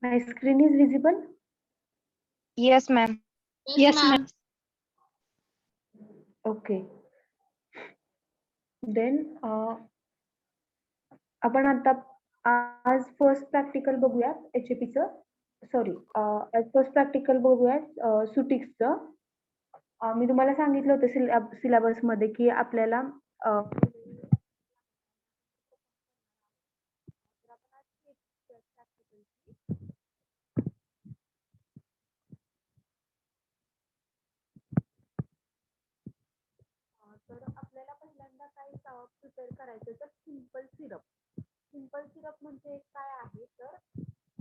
My screen is visible? Yes, ma'am. Yes, ma'am. Okay. Then आपण आता आज first practical बघूयात HAP चं. सॉरी, आज फर्स्ट प्रॅक्टिकल बघूयात सुटिक्सचं. मी तुम्हाला सांगितलं होतं सिलेबस मध्ये की आपल्याला तर आपल्याला पहिल्यांदा काय प्रिपेअर करायचं तर सिंपल सिरप. सिंपल सिरप म्हणजे काय आहे तर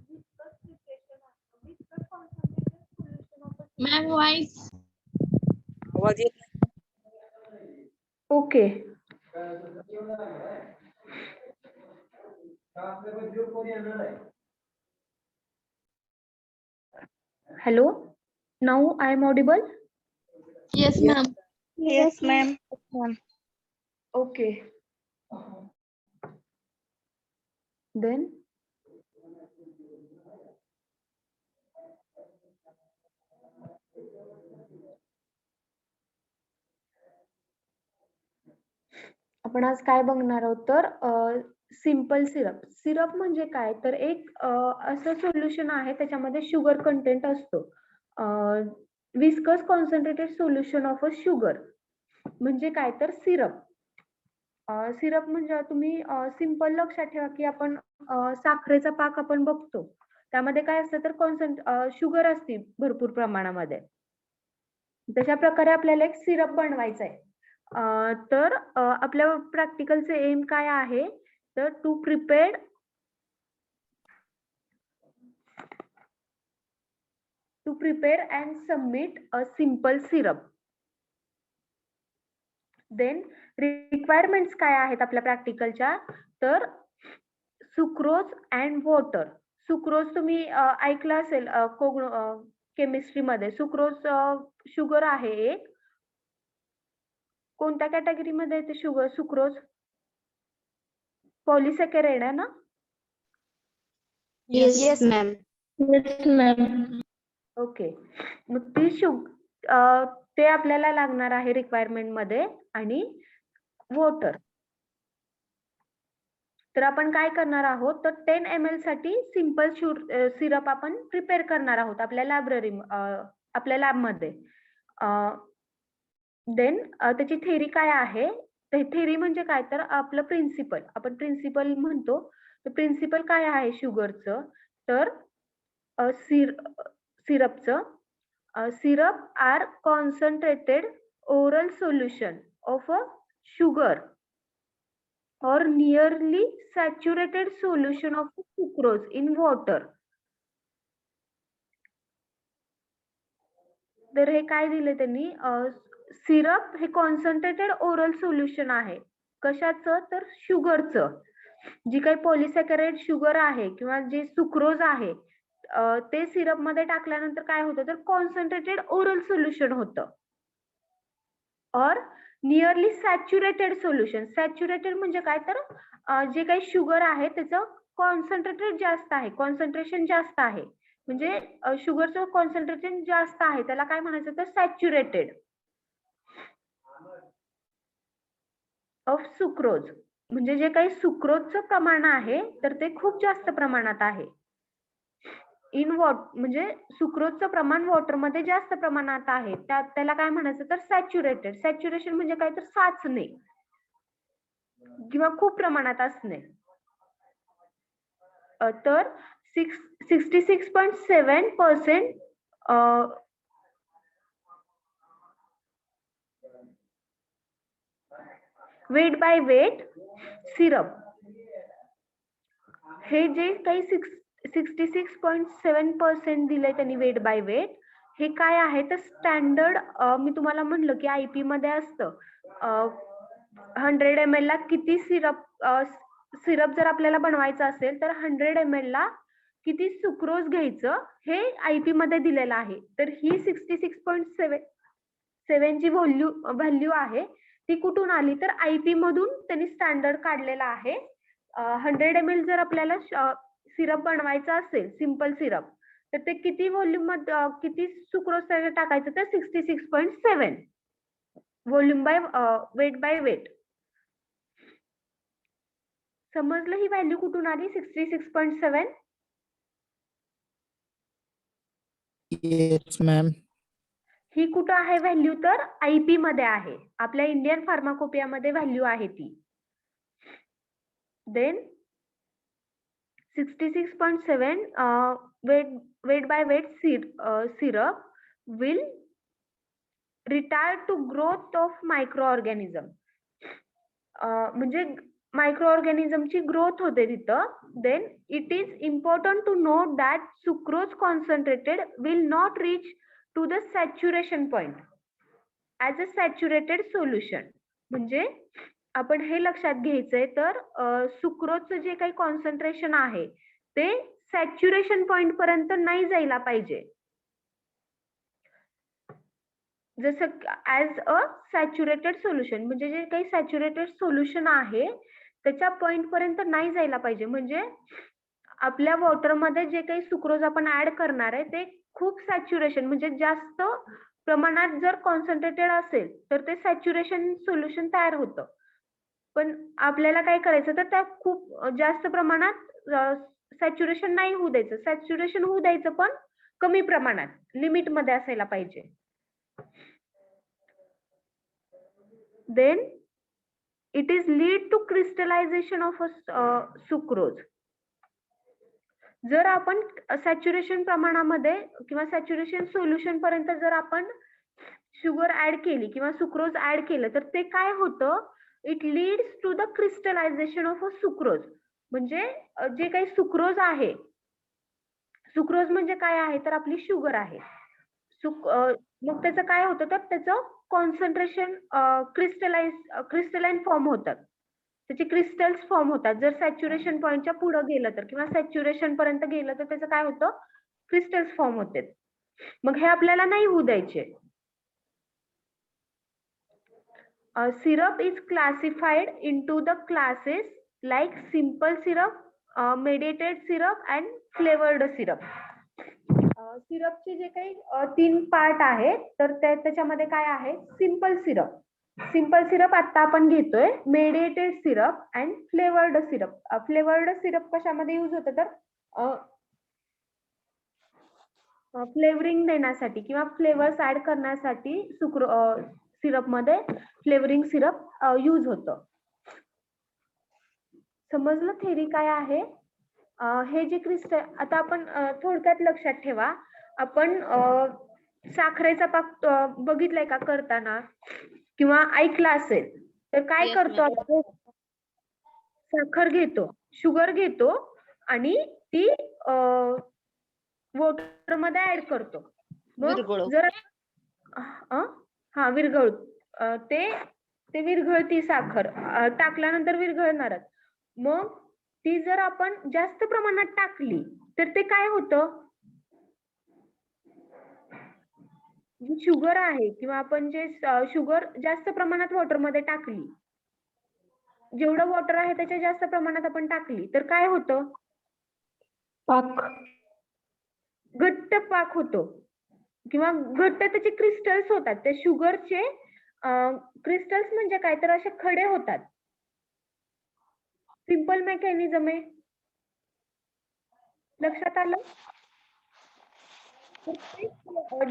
विस्कस प्रिपरेशन आहे, viscous concentrated solution of ma'am voice. आवाज येत नाही. Okay. Hello, now I am audible? Yes, ma'am. Yes, ma'am. Okay. Then आपण आज काय बघणार आहोत तर सिंपल सिरप. सिरप म्हणजे काय तर एक असं सोल्युशन आहे त्याच्यामध्ये शुगर कंटेंट असतो. Viscous concentrated solution of a sugar म्हणजे काय तर सिरप. सिरप म्हणजे तुम्ही सिंपल लक्षात ठेवा की आपण साखरेचा पाक आपण बघतो त्यामध्ये काय असतं तर शुगर असते भरपूर प्रमाणामध्ये. तशा प्रकारे आपल्याला एक सिरप बनवायचा आहे. तर आपल्या प्रॅक्टिकलचे एम काय आहे तर to prepare and submit a simple syrup. Then requirements काय आहेत आपल्या प्रॅक्टिकलच्या तर सुक्रोज अँड वॉटर. सुक्रोज तुम्ही ऐकलं असेल केमिस्ट्री मध्ये. सुक्रोज शुगर आहे एक. कोणत्या कॅटेगरी मध्ये येते शुगर सुक्रोज? पॉलिसॅकॅराइड आहे ना? Yes, ma'am. Yes, ma'am. Okay. मग ते आपल्याला लागणार आहे रिक्वायरमेंट मध्ये आणि वॉटर. तर आपण काय करणार आहोत तर 10 ml साठी सिंपल सिरप आपण प्रिपेअर करणार आहोत आपल्या लॅबमध्ये. देन त्याची थेरी काय आहे. थेरी म्हणजे काय तर आपलं प्रिन्सिपल. आपण प्रिन्सिपल म्हणतो. तर प्रिन्सिपल काय आहे शुगरचं तर सिरपचं. Syrup are concentrated oral solution of a sugar or nearly saturated solution of sucrose in water. तर हे काय दिले त्यांनी सिरप हे कॉन्सन्ट्रेटेड ओरल सोल्युशन आहे. कशाचं तर शुगरचं. जी काही पॉलिसॅकॅराइड शुगर आहे किंवा जे सुक्रोज आहे ते सिरप मध्ये टाकल्यानंतर काय होतं तर कॉन्सन्ट्रेटेड ओरल सोल्युशन होतं. और नियरली सॅच्युरेटेड सोल्युशन. सॅच्युरेटेड म्हणजे काय तर जे काही शुगर आहे त्याचं कॉन्सन्ट्रेटेड जास्त आहे, कॉन्सन्ट्रेशन जास्त आहे. म्हणजे शुगरचं कॉन्सन्ट्रेशन जास्त आहे त्याला काय म्हणायचं तर सॅच्युरेटेड ऑफ सुक्रोज. म्हणजे जे काही सुक्रोजचं प्रमाण आहे तर ते खूप जास्त प्रमाणात आहे. इन वॉटर म्हणजे सुक्रोजचं प्रमाण वॉटर मध्ये जास्त प्रमाणात आहे. त्याला काय म्हणायचं तर सॅच्युरेटेड. सॅच्युरेशन म्हणजे काय तर साचणे किंवा खूप प्रमाणात असणे. तर 66.7% वेट बाय वेट सिरप. हे जे काही 66.7% दिले त्यांनी वेट बाय वेट. हे काय आहे तर स्टँडर्ड. मी तुम्हाला म्हणलं की IP मध्ये असतं 100 ml ला किती सिरप जर आपल्याला बनवायचं असेल तर 100 ml ला किती सुक्रोज घ्यायचं हे IP मध्ये दिलेलं आहे. तर ही 66.7 7 जी व्हॅल्यू आहे ती कुठून आली तर IP मधून त्यांनी स्टँडर्ड काढलेला आहे. 100 ml जर आपल्याला सिरप बनवायचा असेल सिंपल सिरप तर ते किती व्हॉल्यूम मध्ये किती सुक्रोज टाकायचं तर 66.7 volume by weight by weight. समजलं ही व्हॅल्यू कुठून आली 66.7? Yes, ma'am. ही कुठं आहे व्हॅल्यू तर IP मध्ये आहे. आपल्या इंडियन फार्माकोपिया मध्ये व्हॅल्यू आहे ती. Then 66.7 weight by weight syrup will retard to growth of microorganism. म्हणजे मायक्रोऑर्गॅनिझमची ग्रोथ होते तिथं. Then it is important to note that sucrose concentrated will not reach to the saturation point as a saturated solution. म्हणजे आपण हे लक्षात घ्यायचंय तर सुक्रोजचं जे काही कॉन्सन्ट्रेशन आहे ते सॅच्युरेशन पॉइंट पर्यंत नाही जायला पाहिजे. जसं ऍज अ सॅच्युरेटेड सोल्युशन म्हणजे जे काही सॅच्युरेटेड सोल्युशन आहे त्याच्या पॉइंट पर्यंत नाही जायला पाहिजे. म्हणजे आपल्या वॉटरमध्ये जे काही सुक्रोज आपण ऍड करणार आहे ते खूप सॅच्युरेशन म्हणजे जास्त प्रमाणात जर कॉन्सन्ट्रेटेड असेल तर ते सॅच्युरेशन सोल्युशन तयार होतं. पण आपल्याला काय करायचं तर त्या खूप जास्त प्रमाणात सॅच्युरेशन नाही होऊ द्यायचं. सॅच्युरेशन होऊ द्यायचं पण कमी प्रमाणात लिमिट मध्ये असायला पाहिजे. Then it is lead to crystallization of sucrose. जर आपण सॅच्युरेशन प्रमाणामध्ये किंवा सॅच्युरेशन सोल्युशन पर्यंत जर आपण शुगर ऍड केली किंवा सुक्रोज ऍड केलं तर ते काय होतं it leads to the crystallisation of a sucrose. म्हणजे जे काही सुक्रोज आहे सुक्रोज म्हणजे काय आहे तर आपली शुगर आहे. मग त्याचं काय होतं तर त्याचं कॉन्सन्ट्रेशन क्रिस्टलाइन फॉर्म होतात. त्याचे क्रिस्टल्स फॉर्म होतात. जर सॅच्युरेशन पॉइंटच्या पुढे गेलं तर किंवा सॅच्युरेशन पर्यंत गेलं तर त्याचं काय होतं क्रिस्टल्स फॉर्म होतात. मग हे आपल्याला नाही होऊ द्यायचे. Syrup is classified into the classes like simple syrup, mediated syrup and flavored syrup. सिरपचे जे काही 3 पार्ट आहेत तर त्याच्यामध्ये काय आहे सिंपल सिरप. सिंपल सिरप आता आपण घेतोय. Mediated syrup and flavoured syrup. Flavoured syrup कशामध्ये यूज होतं तर फ्लेवरिंग देण्यासाठी किंवा फ्लेवर्स ऍड करण्यासाठी सिरप मध्ये फ्लेवरिंग सिरप यूज होतं. समजलं थेरी काय आहे? हे जे क्रिस्टल आता आपण थोडक्यात लक्षात ठेवा. आपण साखरेचा पाक बघितलाय का करताना किंवा ऐकला असेल तर काय Yes, करतो ma'am. आपण साखर घेतो शुगर घेतो आणि ती वॉटर मध्ये ऍड करतो. मग विरघळवतो. जर हा विरघळ ते विरघळती साखर टाकल्यानंतर विरघळणारच. मग ती जर आपण जास्त प्रमाणात टाकली तर ते काय होतं जी शुगर आहे किंवा आपण जे शुगर जास्त प्रमाणात वॉटर मध्ये टाकली जेवढं वॉटर आहे त्याच्या जास्त प्रमाणात आपण टाकली तर काय होतं पाक. घट्ट पाक होतो किंवा घट्ट त्याचे क्रिस्टल्स होतात. ते शुगरचे क्रिस्टल्स म्हणजे काय तर असे खडे होतात. सिंपल मेकॅनिझम आहे. लक्षात आलं?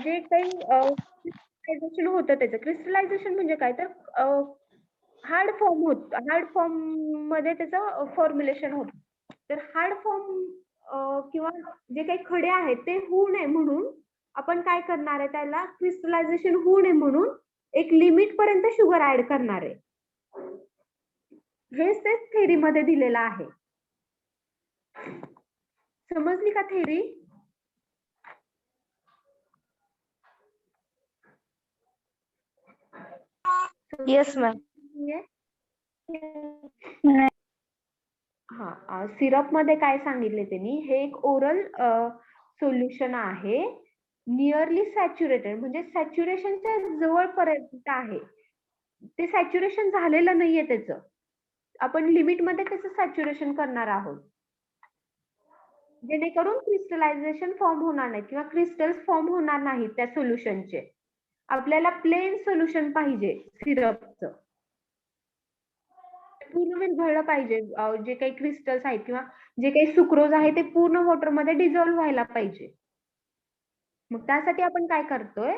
जे काही क्रिस्टलायझेशन होतं त्याचं क्रिस्टलायझेशन म्हणजे काय तर हार्ड फॉर्म मध्ये त्याचं फॉर्म्युलेशन होतं. तर हार्ड फॉर्म किंवा जे काही खडे आहेत ते होऊ नये म्हणून आपण काय करणार आहे त्याला क्रिस्टलायझेशन होऊ नये म्हणून एक लिमिट पर्यंत शुगर ऍड करणार आहे. हेच ते थेरी मध्ये दिलेलं आहे. समजली का थेरी? Yes, ma'am. सिरप मध्ये काय सांगितले त्यांनी हे एक ओरल सोल्युशन आहे नियरली सॅच्युरेटेड म्हणजे सॅच्युरेशनच्या जवळपर्यंत आहे. ते सॅच्युरेशन झालेलं नाहीये त्याचं. आपण लिमिटमध्ये त्याचं सॅच्युरेशन करणार आहोत. जेणेकरून क्रिस्टलायझेशन फॉर्म होणार नाही किंवा क्रिस्टल्स फॉर्म होणार नाहीत त्या सोल्युशनचे. आपल्याला प्लेन सोल्युशन पाहिजे सिरपचं. पूर्ण विरघळलं पाहिजे. जे काही क्रिस्टल्स आहेत किंवा जे काही सुक्रोज आहे ते पूर्ण वॉटरमध्ये डिझॉल्व्ह व्हायला पाहिजे. मग त्यासाठी आपण काय करतोय,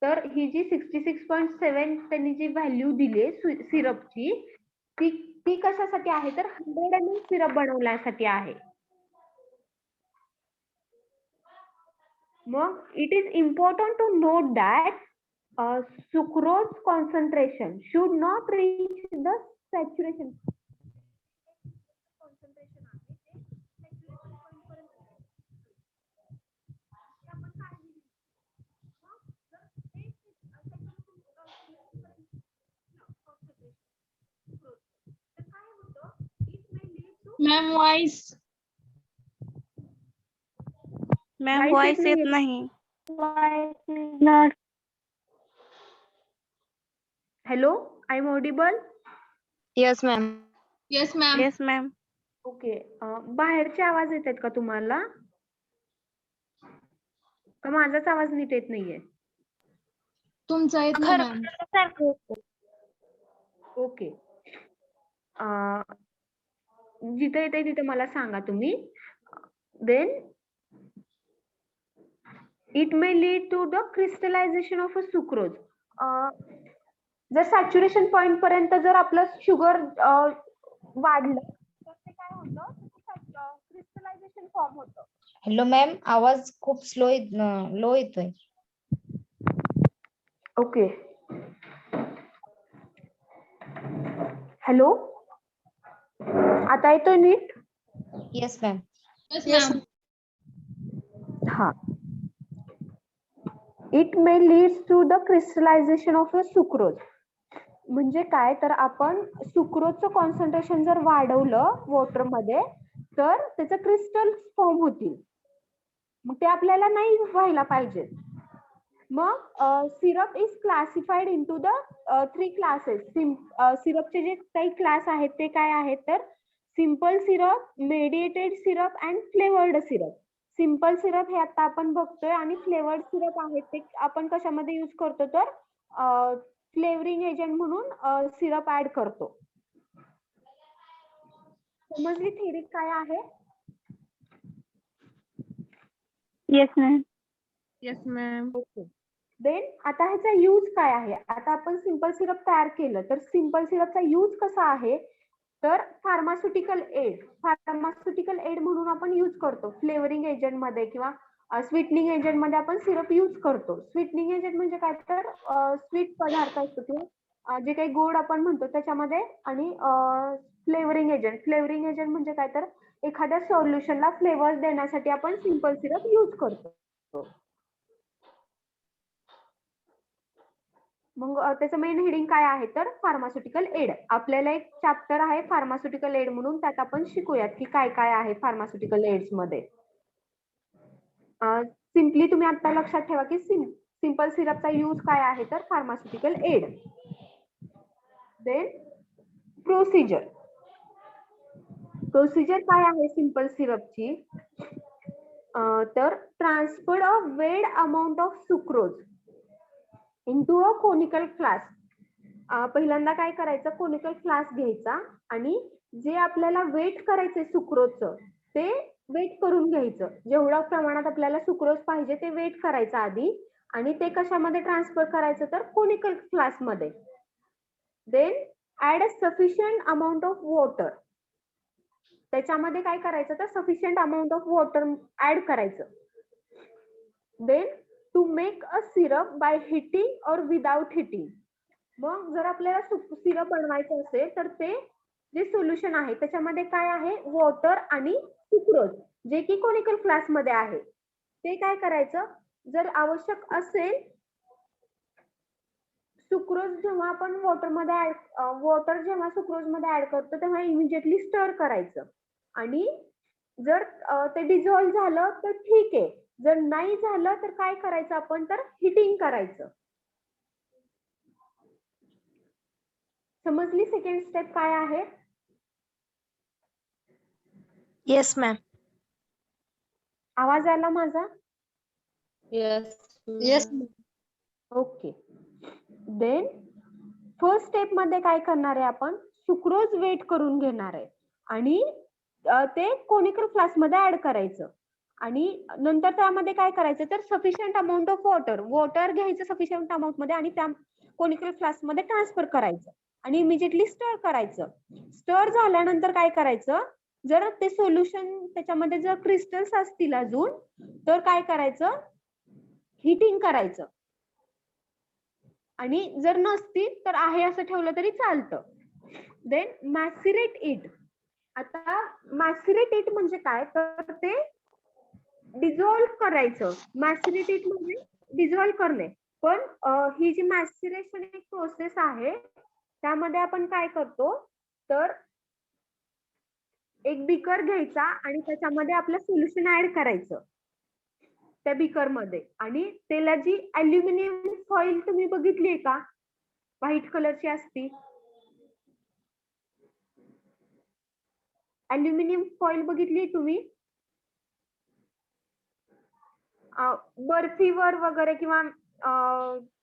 तर ही जी 66.7 त्यांनी जी व्हॅल्यू दिली सिरपची, ती ती कशासाठी आहे तर 100 ml सिरप बनवण्यासाठी आहे. मग it is important to note that sucrose concentration should not reach the saturation. concentration आहे ते saturation point पर्यंत आपण काळजी घेऊ. मग जर ते तर काय होतं, it may lead to ma'am voice Voice येत नाही. Hello, I am audible. Yes ma'am. Yes ma'am. Yes ma'am. Okay. बाहेरचे आवाज येत आहेत का तुम्हाला? का माझाच आवाज नीट येत नाहीये? तुमचा येत नाही मॅम. ओके. जिथे येते तिथे मला सांगा तुम्ही. Then it may lead to the crystallisation of a sucrose. जर सॅच्युरेशन पॉइंट पर्यंत जर आपलं शुगर वाढलं तर ते काय होतं, क्रिस्टलायझेशन फॉर्म होतं. हॅलो मॅम, आवाज खूप लो येतोय. ओके. हॅलो, आता येतोय नीट? Yes ma'am. Yes ma'am. हा. It may lead to the crystallisation of a sucrose. म्हणजे काय तर आपण सुक्रोजचं कॉन्सन्ट्रेशन जर वाढवलं वॉटरमध्ये तर त्याचं क्रिस्टल फॉर्म होतील. मग ते आपल्याला नाही व्हायला पाहिजे. मग syrup is classified into the 3 classes. सिरपचे जे काही क्लास आहेत ते काय आहेत तर simple syrup, mediated syrup and flavoured syrup. Simple syrup हे आता आपण बघतोय आणि फ्लेवर्ड सिरप आहेत ते आपण कशामध्ये यूज करतो तर फ्लेवरिंग एजंट म्हणून सिरप ऍड करतो. समजली थेरी काय आहे? Yes ma'am. Yes ma'am. Okay. Then आता ह्याचा यूज काय आहे? आता आपण सिंपल सिरप तयार केलं तर सिंपल सिरपचा यूज कसा आहे तर फार्मास्युटिकल एड म्हणून आपण यूज करतो. फ्लेवरिंग एजंट मध्ये किंवा स्वीटनिंग एजंट मध्ये आपण सिरप यूज करतो. स्वीटनिंग एजंट म्हणजे काय तर स्वीट पदार्थ असतो किंवा जे काही गोड आपण म्हणतो त्याच्यामध्ये. आणि फ्लेवरिंग एजंट म्हणजे काय तर एखाद्या सोल्युशनला फ्लेवर्स देण्यासाठी आपण सिंपल सिरप यूज करतो. मग त्याचं मेन हेडिंग काय आहे तर फार्मास्युटिकल एड. आपल्याला एक चॅप्टर आहे फार्मास्युटिकल एड म्हणून, त्यात आपण शिकूयात की काय काय आहे फार्मास्युटिकल एड्स मध्ये. सिम्पली तुम्ही आता लक्षात ठेवा की सिंपल सिरपचा यूज काय आहे तर फार्मास्युटिकल एड. देन प्रोसिजर काय आहे सिंपल सिरपची तर ट्रान्सफर अ वेड amount of sucrose into a conical flask. पहिल्यांदा काय करायचं, कोनिकल फ्लास्क घ्यायचा आणि जे आपल्याला वेट करायचंय सुक्रोजचं ते वेट करून घ्यायचं. जेवढ्या प्रमाणात आपल्याला सुक्रोज पाहिजे ते वेट करायचं आधी आणि ते कशामध्ये ट्रान्सफर करायचं तर कोनिकल फ्लास्क मध्ये. Then add a sufficient amount of water. त्याच्यामध्ये काय करायचं तर sufficient amount of water add करायचं. Then to make a syrup by heating or without heating. मग जर आपल्याला सिरप बनवायचं असेल तर ते जे सोल्युशन आहे त्याच्यामध्ये काय आहे वॉटर आणि सुक्रोज जे की कोनिकल फ्लास्क मध्ये आहे. ते काय करायचं जर आवश्यक असेल सुक्रोज जेव्हा आपण वॉटर जेव्हा सुक्रोज मध्ये ऍड करतो तेव्हा इमिजिएटली स्टर करायचं आणि जर ते डिझॉल्व्ह झालं तर ठीक आहे. जर नाही झालं तर काय करायचं आपण, तर हिटिंग करायचं. समजली सेकंड स्टेप काय आहे? Yes, ma'am. आवाज आला माझा? Yes. Okay. Then first step मध्ये काय करणार आहे आपण, सुक्रोज वेट करून घेणार आहे आणि ते कोनिकल फ्लास्क मध्ये ऍड करायचं आणि नंतर त्यामध्ये काय करायचं, तर सफिशियंट अमाऊंट ऑफ वॉटर घ्यायचं सफिशियंट अमाऊंट मध्ये आणि त्या कोनिकल फ्लास्क मध्ये ट्रान्सफर करायचं आणि इमिजिएटली स्टर करायचं. स्टर झाल्यानंतर काय करायचं, जर ते सोल्युशन त्याच्यामध्ये जर क्रिस्टल्स असतील अजून तर काय करायचं, हिटिंग करायचं आणि जर नसतील तर आहे असं ठेवलं तरी चालतं. Then macerate it. आता मॅसिरेट इट म्हणजे काय, तर ते डिझॉल्व्ह करायचं. मॅसिरेट इट म्हणजे डिझॉल्व्ह करणे. पण ही जी मॅसिरेशन एक प्रोसेस आहे त्यामध्ये आपण काय करतो, तर एक बीकर घ्यायचा आणि त्याच्यामध्ये आपलं सोल्युशन ऍड करायचं त्या बीकर मध्ये आणि त्याला जी अल्युमिनियम फॉइल तुम्ही बघितलीये का, व्हाईट कलरची असती, अल्युमिनियम फॉइल बघितली तुम्ही बर्फीवर वगैरे किंवा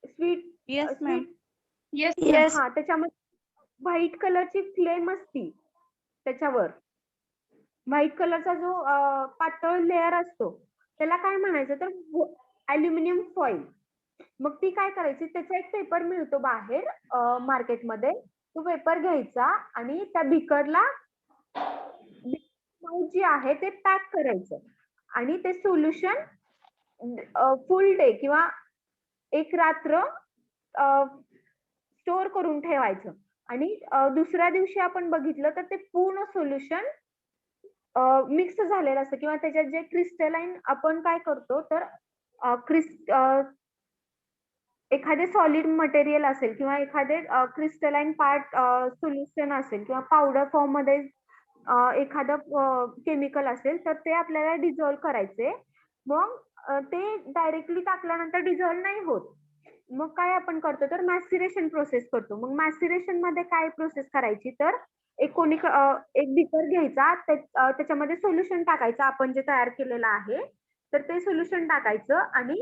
स्वीट Yes, ma'am. Yes. हा, त्याच्यामध्ये व्हाईट कलरची फ्लेम असती, त्याच्यावर व्हाईट कलरचा जो पातळ लेअर असतो त्याला काय म्हणायचं, तर अल्युमिनियम फॉइल. मग ती काय करायची, त्याचा एक पेपर मिळतो बाहेर मार्केटमध्ये, तो पेपर घ्यायचा आणि त्या बिकरला जी आहे ते पॅक करायचं आणि ते सोल्युशन फुल डे किंवा एक रात्र स्टोर करून ठेवायचं आणि दुसऱ्या दिवशी आपण बघितलं तर ते पूर्ण सोल्युशन मिक्स झालेलं असतं किंवा त्याच्यात जे क्रिस्टलाइन आपण काय करतो, तर एखादे सॉलिड मटेरियल असेल किंवा एखादे क्रिस्टलाइन पार्ट सोल्युशन असेल किंवा पावडर फॉर्म मध्ये एखादं केमिकल असेल तर ते आपल्याला डिझॉल्व्ह करायचे. मग ते डायरेक्टली टाकल्यानंतर डिझॉल्व्ह नाही होत. मग काय आपण करतो, तर मॅसिरेशन प्रोसेस करतो. मग मॅसिरेशन मध्ये काय प्रोसेस करायची, तर एक बिकर घ्यायचा, त्याच्यामध्ये सोल्युशन टाकायचं आपण जे तयार केलेलं आहे, तर ते सोल्युशन टाकायचं आणि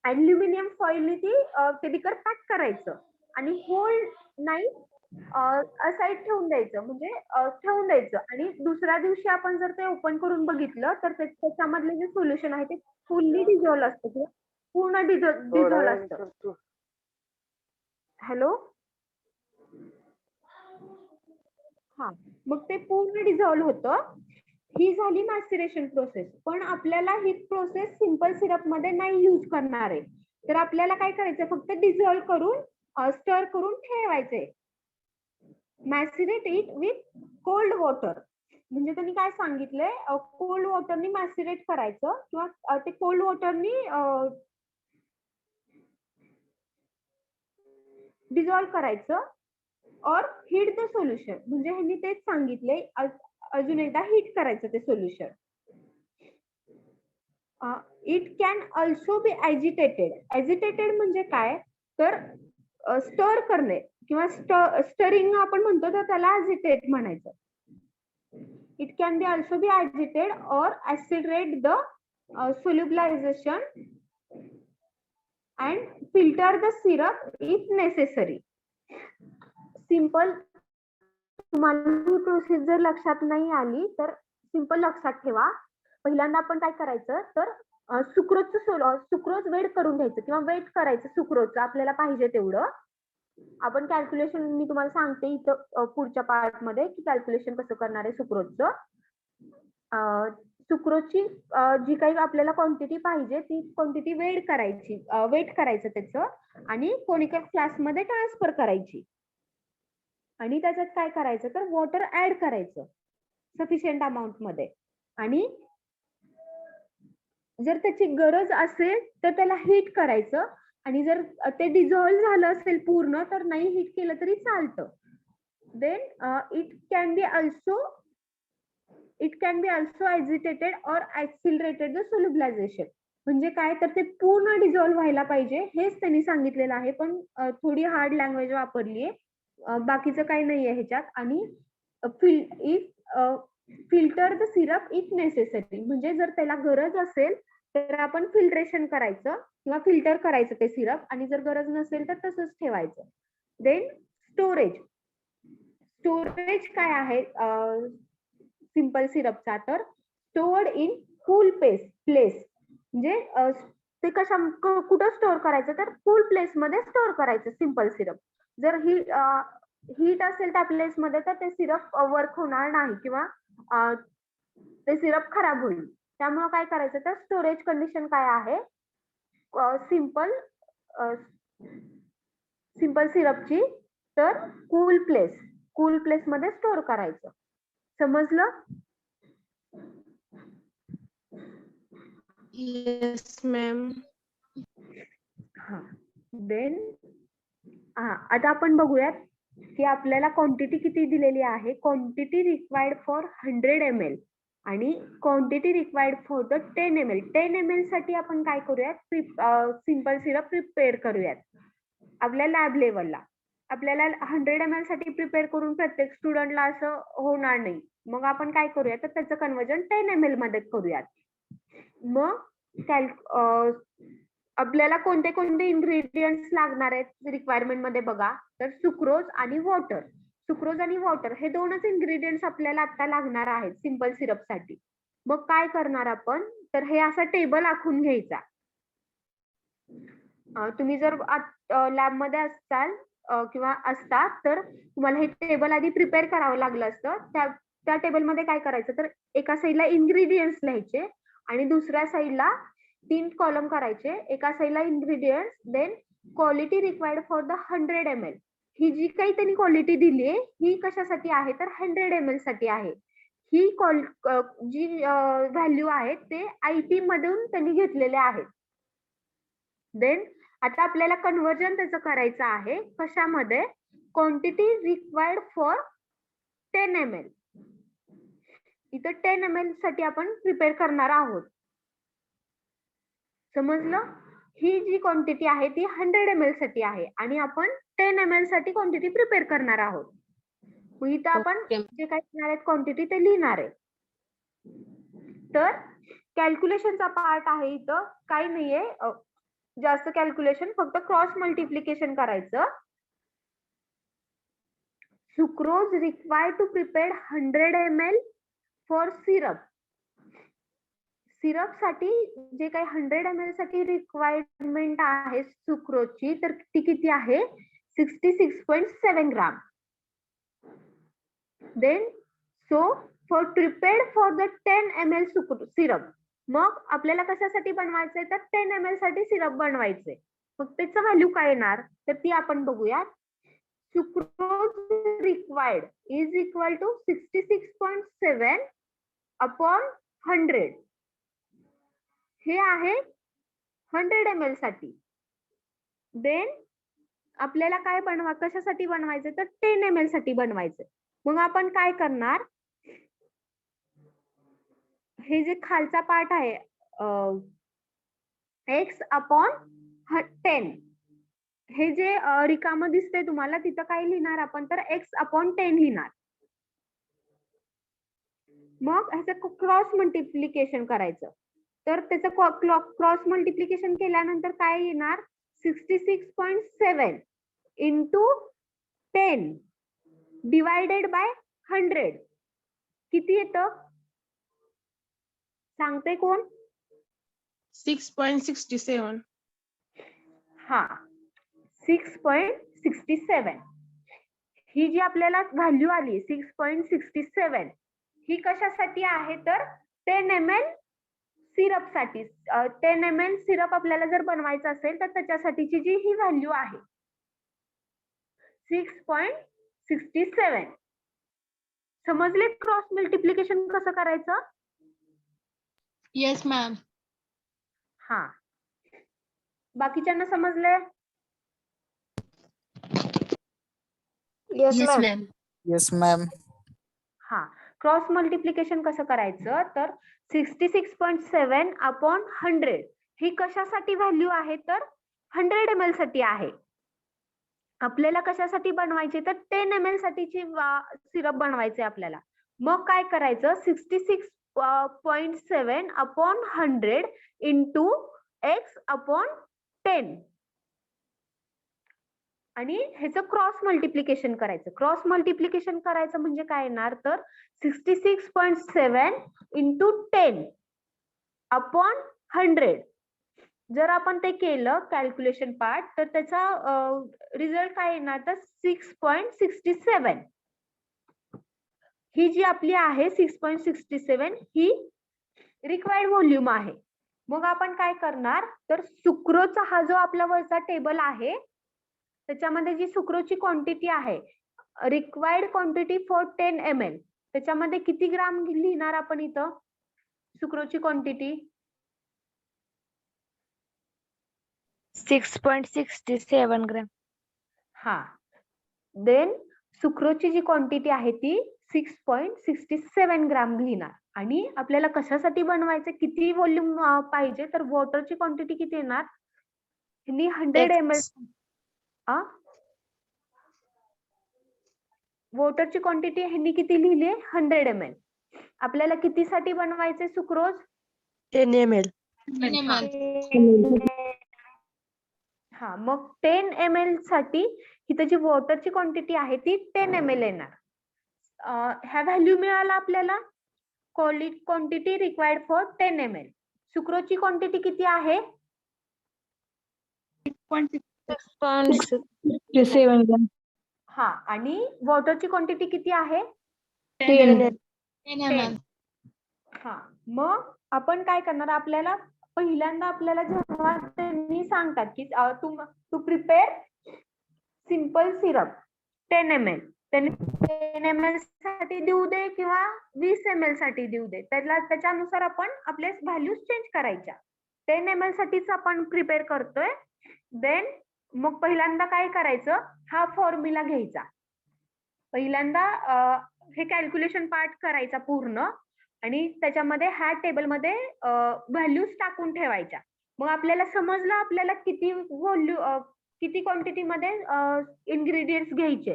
अल्युमिनियम फॉइलने ते बिकर पॅक करायचं आणि होल नाईट असाईड ठेवून द्यायचं, म्हणजे ठेवून द्यायचं आणि दुसऱ्या दिवशी आपण जर ते ओपन करून बघितलं तर त्याच्यामधले जे सोल्युशन आहे ते फुल्ली डिझॉल्व्ह असतं किंवा पूर्ण डिझॉल्व्ह असतं. हॅलो, हा, मग ते पूर्ण डिझॉल्व्ह होतं. ही झाली मॅसिरेशन प्रोसेस. पण आपल्याला ही प्रोसेस सिंपल सिरप मध्ये नाही यूज करणार आहे, तर आपल्याला काय करायचं, फक्त डिझॉल्व्ह करून स्टर करून ठेवायचंय. मॅसिरेट इट विथ कोल्ड वॉटर. म्हणजे त्यांनी काय सांगितलंय, कोल्ड वॉटरनी मॅसिरेट करायचं किंवा ते कोल्ड वॉटरनी डिझॉल्व्ह करायचं और हीट द सोल्युशन. म्हणजे ह्यांनी तेच सांगितले, अजून एकदा हीट करायचं ते solution. It can also be agitated. Agitated म्हणजे काय, तर स्टर करणे किंवा स्टरिंग आपण म्हणतो, तर त्याला ऍजिटेट म्हणायचं. It can be also be agitated or accelerate the solubilisation and filter the syrup if necessary. Simple, तुम्हाला ही प्रोसेस जर लक्षात नाही आली तर सिंपल लक्षात ठेवा. पहिल्यांदा आपण काय करायचं, तर सुक्रोज वेट करून घ्यायचं किंवा वेट करायचं सुक्रोजचं आपल्याला पाहिजे तेवढं. आपण कॅल्क्युलेशन मी तुम्हाला सांगते इथं पुढच्या पार्ट मध्ये की कॅल्क्युलेशन कसं करणार आहे सुक्रोजचं. सुक्रोजची जी काही आपल्याला क्वांटिटी पाहिजे ती क्वांटिटी वेट करायचं त्याचं आणि कोनिकल फ्लास्क मध्ये ट्रान्सफर करायची आणि त्याच्यात काय करायचं, तर वॉटर ऍड करायचं सफिशियंट अमाऊंट मध्ये आणि जर त्याची गरज असेल तर त्याला हीट करायचं आणि जर ते डिझॉल्व्ह झालं असेल पूर्ण तर नाही हीट केलं तरी चालतं. Then it can be also it can be also agitated or accelerated the solubilisation. म्हणजे काय तर ते पूर्ण डिझॉल्व्ह व्हायला पाहिजे हेच त्यांनी सांगितलेलं आहे, पण थोडी हार्ड लँग्वेज वापरली आहे, बाकीचं काही नाहीये ह्याच्यात. आणि filter the syrup if necessary, म्हणजे जर त्याला गरज असेल तर आपण फिल्ट्रेशन करायचं किंवा फिल्टर करायचं ते सिरप, आणि जर गरज नसेल तर तसंच ठेवायचं. Then storage. स्टोरेज काय आहे सिंपल सिरपचा, तर स्टोर्ड इन कूल प्लेस, म्हणजे ते कुठं स्टोअर करायचं, तर कूल प्लेस मध्ये स्टोअर करायचं सिंपल सिरप. जर हीट असेल त्या प्लेस मध्ये तर ते सिरप वर्क होणार नाही किंवा ते सिरप खराब होईल. त्यामुळे काय करायचं, तर स्टोरेज कंडिशन काय आहे सिंपल सिरपची, तर कूल प्लेस मध्ये स्टोअर करायचं. समजलं? Yes, ma'am. हा. देन आता आपण बघूयात की आपल्याला क्वांटिटी किती दिलेली आहे. क्वांटिटी रिक्वायर्ड फॉर 100 ml आणि quantity required for the 10 ml. 10 ml साठी आपण काय करूयात, सिंपल सिरप प्रिपेअर करूयात आपल्या लॅब लेवलला. आपल्याला 100 ml साठी प्रिपेअर करून प्रत्येक स्टुडंटला असं होणार नाही. मग आपण काय करूयात, तर त्याचं कन्वर्जन 10 ml मध्ये करूयात. मग आपल्याला कोणते कोणते इन्ग्रेडियंट्स लागणार आहेत रिक्वायरमेंट मध्ये बघा, तर सुक्रोज आणि वॉटर. सुक्रोज आणि वॉटर हे दोनच इन्ग्रेडियंट्स आपल्याला आता लागणार आहेत सिंपल सिरप साठी. मग काय करणार आपण, तर हे असा टेबल आखून घ्यायचा. तुम्ही जर लॅब मध्ये असाल किंवा असतात तर तुम्हाला हे टेबल आधी प्रिपेअर करावं लागलं असतं. त्या टेबल मध्ये काय करायचं, तर एका साईडला इन्ग्रेडियंट्स लिहायचे आणि दुसऱ्या साईडला 3 कॉलम करायचे. एका साईडला ingredients, then quality required for the 100 ml. ही जी काही त्यांनी क्वालिटी दिली आहे ही कशासाठी आहे, तर 100 ml साठी आहे. ही जी व्हॅल्यू आहे ते IP मधून त्यांनी घेतलेले आहेत. देन आता आपल्याला कन्वर्जन त्याचं करायचं आहे कशामध्ये, क्वांटिटी रिक्वायर्ड फॉर 10 ml. इथं 10 ml साठी आपण प्रिपेअर करणार आहोत. समजलं? ही जी क्वांटिटी आहे ती 100 ml साठी आहे आणि आपण 10 ml साठी क्वांटिटी प्रिपेअर करणार आहोत. मग इथं आपण जे काय करणार आहेत क्वांटिटी ते लिहिणार आहे. तर कॅल्क्युलेशनचा पार्ट आहे इथं, काही नाहीये जास्त कॅल्क्युलेशन, फक्त क्रॉस मल्टिप्लिकेशन करायचं. Sucrose required to prepare 100 ml for syrup. Syrup साठी जे काही 100 ml साठी रिक्वायरमेंट आहे सुक्रोजची, तर ती किती आहे, 66.7 gram. Then so for prepared for the 10 ml syrup, मग आपल्याला कशासाठी बनवायचंय, तर 10 ml साठी सिरप बनवायचंय. मग त्याचं व्हॅल्यू काय येणार, तर ती आपण बघूया. Sucrose required is equal to 66.7 upon 100. हे आहे 100 ml साठी. देन आपल्याला काय कशासाठी बनवायचं, तर 10 ml साठी बनवायचं. मग आपण काय करणार, हे जे खालचा पार्ट आहे x अपॉन 10, हे जे रिकामं दिसतंय तुम्हाला तिथं काय लिहिणार आपण, तर x अपॉन 10 लिहिणार. मग ह्याचं क्रॉस मल्टिप्लिकेशन करायचं. तर त्याचं क्रॉस मल्टिप्लिकेशन केल्यानंतर काय येणार, 66.7 इंटू 10 डिवायडेड बाय 100 किती येतं सांगते कोण, 6.67. हा 6.67. ही जी आपल्याला व्हॅल्यू आली 6.67 ही कशासाठी आहे, तर 10 ml सिरप साठी. 10 ml सिरप आपल्याला जर बनवायचं असेल तर त्याच्यासाठीची जी ही व्हॅल्यू आहे 6.67. समजले क्रॉस मल्टिप्लिकेशन कसं करायचं? Yes ma'am. हा, बाकीच्यांना समजले? Yes, ma'am. Yes, ma'am. हा, क्रॉस मल्टिप्लिकेशन कसं करायचं तर 66.7 अपॉन 100 ही कशासाठी व्हॅल्यू आहे तर 100 ml साठी आहे. आपल्याला कशासाठी बनवायचे तर 10 ml साठीची सिरप बनवायचे आपल्याला. मग काय करायचं 66.7 अपॉन 100 इंटू x अपॉन 10 आणि ह्याचं क्रॉस मल्टिप्लिकेशन करायचं. क्रॉस मल्टिप्लिकेशन करायचं म्हणजे काय येणार तर 66.7 इंटू 10 अपॉन 100. जर आपण ते केलं कॅल्क्युलेशन पार्ट तर त्याचा रिझल्ट काय येणार तर 6.67. ही जी आपली आहे 6.67 ही रिक्वायर्ड व्हॉल्यूम आहे. मग आपण काय करणार तर सुक्रोजचा हा जो आपला वरचा टेबल आहे त्याच्यामध्ये जी सुक्रोजची क्वांटिटी आहे रिक्वायर्ड क्वांटिटी फॉर 10 ml त्याच्यामध्ये किती ग्राम लिहिणार आपण इथं सुक्रोजची क्वांटिटी 6.67 gram. हा देन सुक्रोजची जी क्वांटिटी आहे ती 6.67 ग्राम लिहिणार. आणि आपल्याला कशासाठी बनवायचं किती व्हॉल्यूम पाहिजे तर वॉटरची क्वांटिटी किती येणार 100 ml. वॉटरची क्वांटिटी ह्यांनी किती लिहिली 100 ml. आपल्याला कितीसाठी बनवायचे सुक्रोज 10 ml. 10 ml. हा मग 10 ml साठी इथं जी वॉटरची क्वांटिटी आहे ती 10 ml येणार. ह्या व्हॅल्यू मिळाला आपल्याला क्वांटिटी रिक्वायर्ड फॉर 10 ml. सुक्रोजची क्वांटिटी किती आहे 6.67 gram. हा आणि वॉटरची क्वांटिटी किती आहे 10 ml. 10 ml. हा मग आपण काय करणार आपल्याला पहिल्यांदा आपल्याला जेव्हा त्यांनी सांगतात की to prepare simple syrup 10 ml त्यांनी 10 ml साठी देऊ दे किंवा 20 ml साठी देऊ दे त्याच्यानुसार आपण आपले व्हॅल्यूज चेंज करायच्या. 10 ml साठीच आपण प्रिपेअर करतोय. देन मग पहिल्यांदा काय करायचं हा फॉर्म्युला घ्यायचा. पहिल्यांदा हे कॅल्क्युलेशन पार्ट करायचा पूर्ण आणि त्याच्यामध्ये ह्या टेबलमध्ये व्हॅल्यूज टाकून ठेवायच्या. मग आपल्याला समजलं आपल्याला किती क्वांटिटी मध्ये इन्ग्रेडियंट्स घ्यायचे.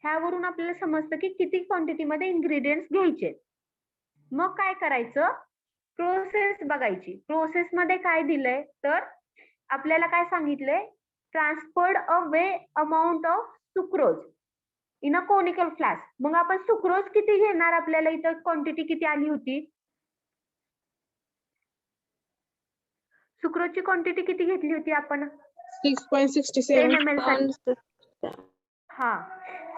ह्यावरून आपल्याला समजतं की किती क्वांटिटी मध्ये इन्ग्रेडियंट्स घ्यायचे. मग काय करायचं प्रोसेस बघायची. प्रोसेस मध्ये काय दिलंय तर आपल्याला काय सांगितलंय transferred a way amount of sucrose in a conical flask. मग आपण सुक्रोज किती घेणार आपल्याला इथं क्वांटिटी किती आली होती सुक्रोजची क्वांटिटी किती घेतली होती आपण 6.67. 10 ml साठी. हा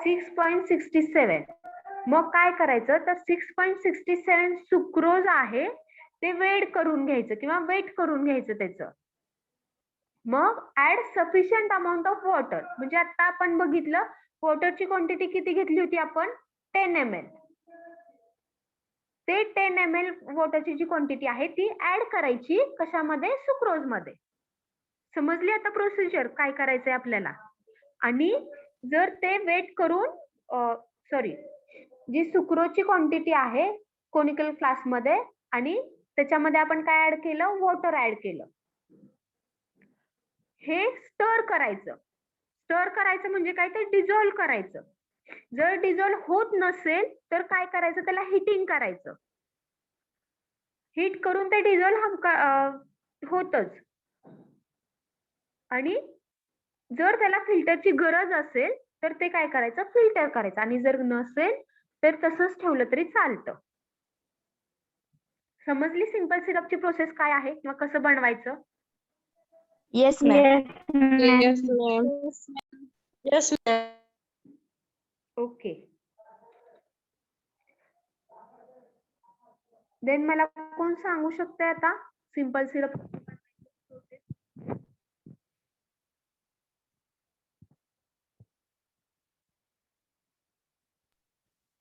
6.67. मग काय करायचं तर 6.67 सुक्रोज आहे ते वेट करून घ्यायचं किंवा वेट करून घ्यायचं त्याचं. मग add sufficient amount of water म्हणजे आता आपण बघितलं वॉटरची क्वांटिटी किती घेतली होती आपण 10 ml. ते 10 ml वॉटरची जी क्वांटिटी आहे ती ऍड करायची कशामध्ये सुक्रोज मध्ये. समजली आता प्रोसिजर काय करायचंय आपल्याला. आणि जर ते वेट करून जी सुक्रोजची क्वांटिटी आहे कोनिकल फ्लास्क मध्ये आणि त्याच्यामध्ये आपण काय ऍड केलं वॉटर ऍड केलं. हे स्टर करायचं. स्टर करायचं म्हणजे काय तर डिझॉल्व्ह करायचं. जर डिझॉल्व्ह होत नसेल तर काय करायचं त्याला हिटिंग करायचं. हीट करून ते डिझॉल्व्ह होतच. आणि जर त्याला फिल्टरची गरज असेल तर ते काय करायचं फिल्टर करायचं आणि जर नसेल तर तसंच ठेवलं तरी चालतं. समजली सिंपल सिरपची प्रोसेस काय आहे किंवा कसं बनवायचं. Yes, ma'am. Yes, ma'am. Yes, ma'am. Okay. Then मला कोण सांगू शकते आता सिंपल सिरप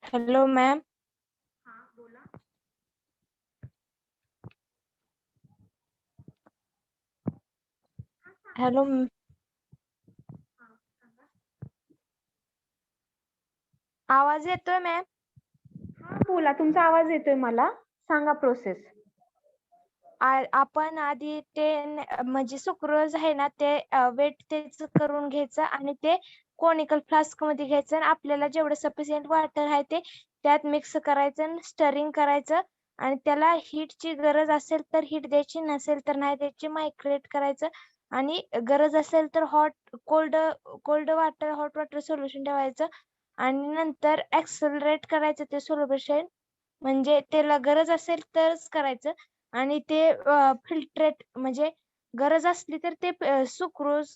Hello, ma'am. हा बोला. Hello. आवाज येतोय मॅम. हा बोला, तुमचा आवाज येतोय मला. सांगा प्रोसेस. आपण आधी ते म्हणजे सुक्रोज आहे ना ते वेट त्याच करून घ्यायचं आणि ते कोनिकल फ्लास्क मध्ये घ्यायचं आणि आपल्याला जेवढं सफिशियंट वॉटर आहे ते त्यात मिक्स करायचं आणि स्टरिंग करायचं आणि त्याला हीटची गरज असेल तर हीट द्यायची, नसेल तर नाही द्यायची. मायक्रेट करायचं आणि गरज असेल तर कोल्ड हॉट वॉटर सोल्युशन ठेवायचं आणि नंतर ऍक्सलरेट करायचं ते सोल्युशन, म्हणजे त्याला गरज असेल तरच करायचं. आणि ते फिल्ट्रेट म्हणजे गरज असली तर ते सुक्रोज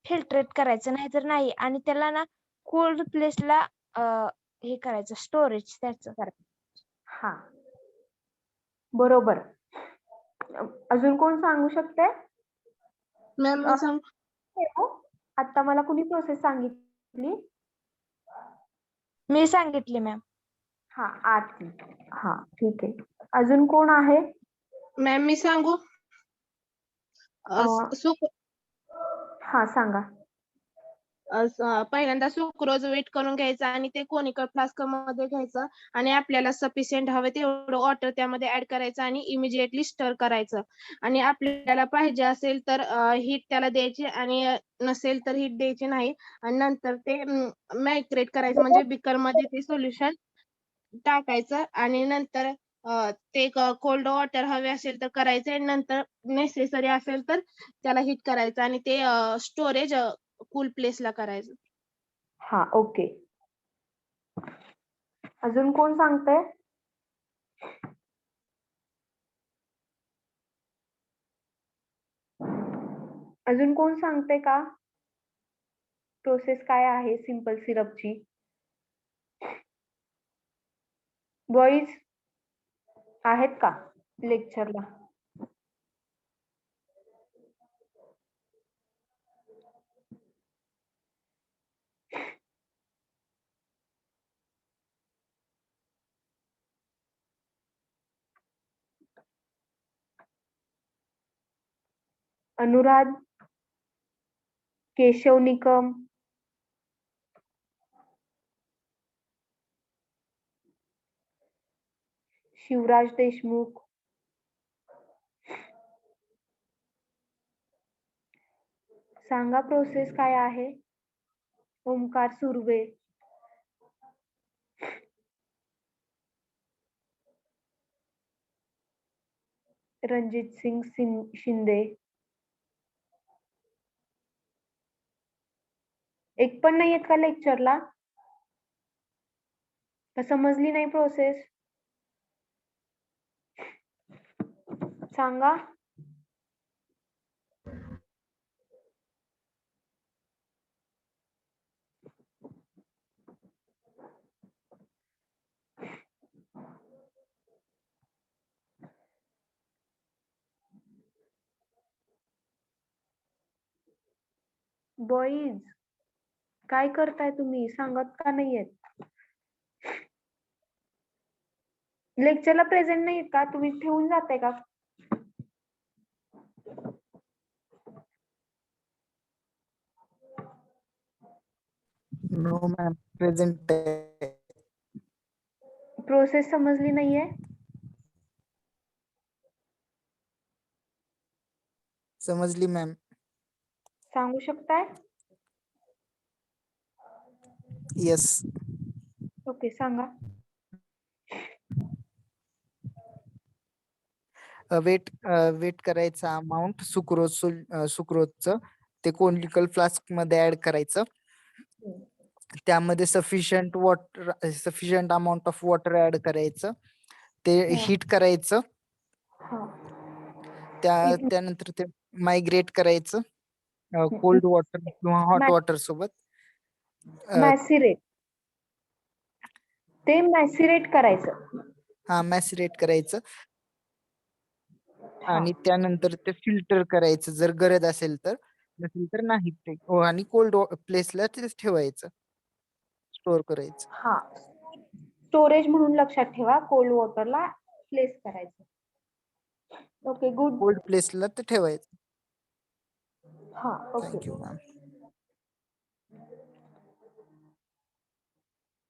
फिल्ट्रेट करायचं, नाहीतर नाही. आणि त्याला ना कोल्ड प्लेसला हे करायचं, स्टोरेज त्याचं. हा, बरोबर. अजून कोण सांगू शकते? मॅम मी सांग आता मला कुणी प्रोसेस सांगितली? मी सांगितले मॅम. हा, आरती. हा, ठीक आहे. अजून कोण आहे? मॅम मी सांगू हा, सांगा. पहिल्यांदा सुक्रोज वेट करून घ्यायचं आणि ते कोनिकल फ्लास्क मध्ये घ्यायचं आणि आपल्याला सफिशियंट हवे तेवढं वॉटर त्यामध्ये ऍड करायचं आणि इमिजिएटली स्टर करायचं. आणि आपल्याला पाहिजे असेल तर हीट त्याला द्यायची आणि नसेल तर हीट द्यायची नाही. आणि नंतर ते मॅग्रेट करायचं, म्हणजे बिकर मध्ये ते सोल्युशन टाकायचं आणि नंतर ते कोल्ड वॉटर हवे असेल तर करायचं आणि नंतर नेसेसरी असेल तर त्याला हीट करायचं आणि ते स्टोरेज कूल प्लेसला करायचं. हा, ओके. अजून कोण सांगतंय? अजून कोण सांगते का प्रोसेस काय आहे सिंपल सिरपची? बॉईज आहेत का लेक्चरला? अनुराध, केशव निकम, शिवराज देशमुख, सांगा प्रोसेस काय आहे? ओमकार सुर्वे, रणजित सिंग शिंदे. एक पण नाही आहेत का लेक्चरला? का समजली नाही प्रोसेस? सांगा. बॉईज काय करताय तुम्ही? सांगत का नाहीयेत? लेक्चरला प्रेझेंट नाहीत का? तुम्ही ठेवून जाताय का? No ma'am, present. प्रोसेस समजली नाहीये? समजली मॅम. सांगू शकताय? येस. ओके, सांगा. वेट करायचा अमाऊंट सुक्रोजचं ते कोनिकल फ्लास्क मध्ये ऍड करायचं. त्यामध्ये sufficient amount of water add करायचं. ते हीट करायचं. त्यानंतर ते मायग्रेट करायचं कोल्ड वॉटर किंवा हॉट वॉटर सोबत. मॅसिरेट. ते मॅसिरेट करायचं. हा, मॅसिरेट करायचं आणि त्यानंतर ते फिल्टर करायचं जर गरज असेल तर, नसेल तर नाही. ते आणि कोल्ड प्लेसला ते ठेवायचं, स्टोअर करायचं. हा, स्टोरेज म्हणून लक्षात ठेवा, कोल्ड वॉटरला प्लेस करायचं. Okay, good. कोल्ड प्लेसला ते ठेवायचं. हा, ओके. Thank you ma'am.